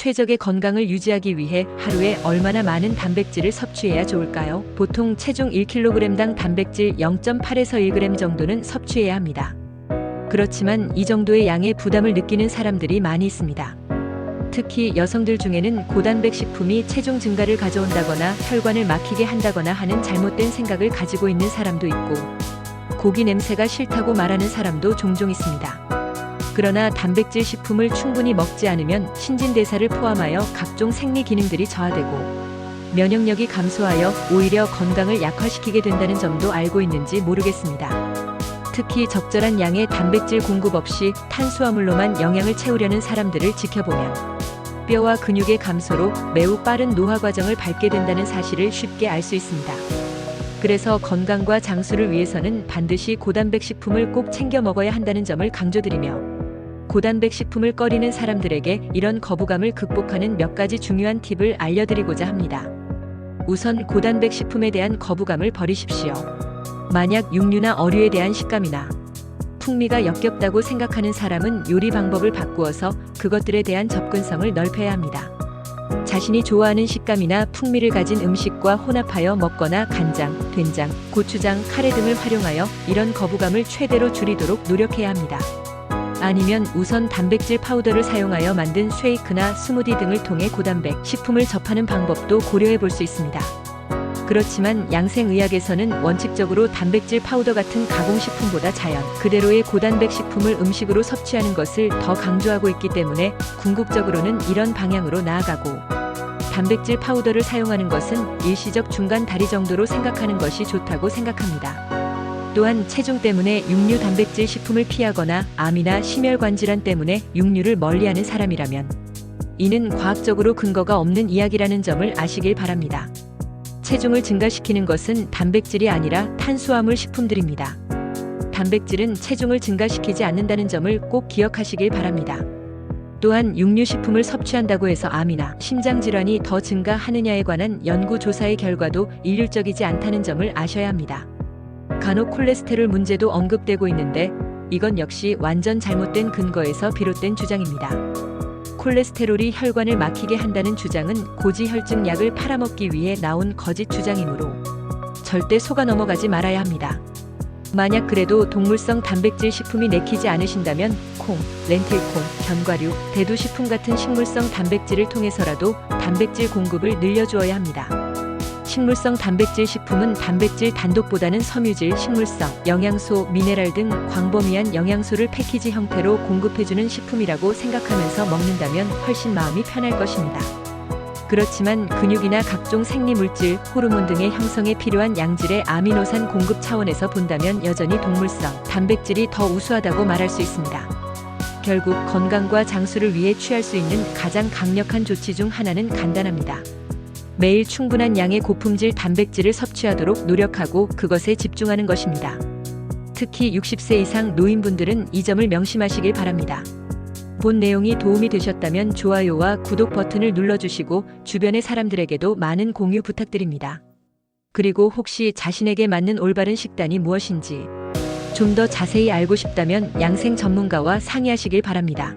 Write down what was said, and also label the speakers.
Speaker 1: 최적의 건강을 유지하기 위해 하루에 얼마나 많은 단백질을 섭취해야 좋을까요? 보통 체중 1kg당 단백질 0.8에서 1g 정도는 섭취해야 합니다. 그렇지만 이 정도의 양에 부담을 느끼는 사람들이 많이 있습니다. 특히 여성들 중에는 고단백 식품이 체중 증가를 가져온다거나 혈관을 막히게 한다거나 하는 잘못된 생각을 가지고 있는 사람도 있고, 고기 냄새가 싫다고 말하는 사람도 종종 있습니다. 그러나 단백질 식품을 충분히 먹지 않으면 신진대사를 포함하여 각종 생리 기능들이 저하되고 면역력이 감소하여 오히려 건강을 약화시키게 된다는 점도 알고 있는지 모르겠습니다. 특히 적절한 양의 단백질 공급 없이 탄수화물로만 영양을 채우려는 사람들을 지켜보면 뼈와 근육의 감소로 매우 빠른 노화 과정을 밟게 된다는 사실을 쉽게 알 수 있습니다. 그래서 건강과 장수를 위해서는 반드시 고단백 식품을 꼭 챙겨 먹어야 한다는 점을 강조드리며, 고단백 식품을 꺼리는 사람들에게 이런 거부감을 극복하는 몇 가지 중요한 팁을 알려드리고자 합니다. 우선 고단백 식품에 대한 거부감을 버리십시오. 만약 육류나 어류에 대한 식감이나 풍미가 역겹다고 생각하는 사람은 요리 방법을 바꾸어서 그것들에 대한 접근성을 넓혀야 합니다. 자신이 좋아하는 식감이나 풍미를 가진 음식과 혼합하여 먹거나 간장, 된장, 고추장, 카레 등을 활용하여 이런 거부감을 최대로 줄이도록 노력해야 합니다. 아니면 우선 단백질 파우더를 사용하여 만든 쉐이크나 스무디 등을 통해 고단백 식품을 접하는 방법도 고려해 볼 수 있습니다. 그렇지만 양생의학에서는 원칙적으로 단백질 파우더 같은 가공식품보다 자연 그대로의 고단백 식품을 음식으로 섭취하는 것을 더 강조하고 있기 때문에 궁극적으로는 이런 방향으로 나아가고, 단백질 파우더를 사용하는 것은 일시적 중간 다리 정도로 생각하는 것이 좋다고 생각합니다. 또한 체중 때문에 육류 단백질 식품을 피하거나 암이나 심혈관 질환 때문에 육류를 멀리하는 사람이라면 이는 과학적으로 근거가 없는 이야기라는 점을 아시길 바랍니다. 체중을 증가시키는 것은 단백질이 아니라 탄수화물 식품들입니다. 단백질은 체중을 증가시키지 않는다는 점을 꼭 기억하시길 바랍니다. 또한 육류 식품을 섭취한다고 해서 암이나 심장질환이 더 증가하느냐에 관한 연구조사의 결과도 일률적이지 않다는 점을 아셔야 합니다. 간혹 콜레스테롤 문제도 언급되고 있는데 이건 역시 완전 잘못된 근거에서 비롯된 주장입니다. 콜레스테롤이 혈관을 막히게 한다는 주장은 고지혈증 약을 팔아먹기 위해 나온 거짓 주장이므로 절대 속아 넘어가지 말아야 합니다. 만약 그래도 동물성 단백질 식품이 내키지 않으신다면 콩, 렌틸콩, 견과류, 대두식품 같은 식물성 단백질을 통해서라도 단백질 공급을 늘려주어야 합니다. 식물성 단백질 식품은 단백질 단독보다는 섬유질, 식물성, 영양소, 미네랄 등 광범위한 영양소를 패키지 형태로 공급해주는 식품이라고 생각하면서 먹는다면 훨씬 마음이 편할 것입니다. 그렇지만 근육이나 각종 생리물질, 호르몬 등의 형성에 필요한 양질의 아미노산 공급 차원에서 본다면 여전히 동물성 단백질이 더 우수하다고 말할 수 있습니다. 결국 건강과 장수를 위해 취할 수 있는 가장 강력한 조치 중 하나는 간단합니다. 매일 충분한 양의 고품질 단백질을 섭취하도록 노력하고 그것에 집중하는 것입니다. 특히 60세 이상 노인분들은 이 점을 명심하시길 바랍니다. 본 내용이 도움이 되셨다면 좋아요와 구독 버튼을 눌러주시고 주변의 사람들에게도 많은 공유 부탁드립니다. 그리고 혹시 자신에게 맞는 올바른 식단이 무엇인지 좀 더 자세히 알고 싶다면 양생 전문가와 상의하시길 바랍니다.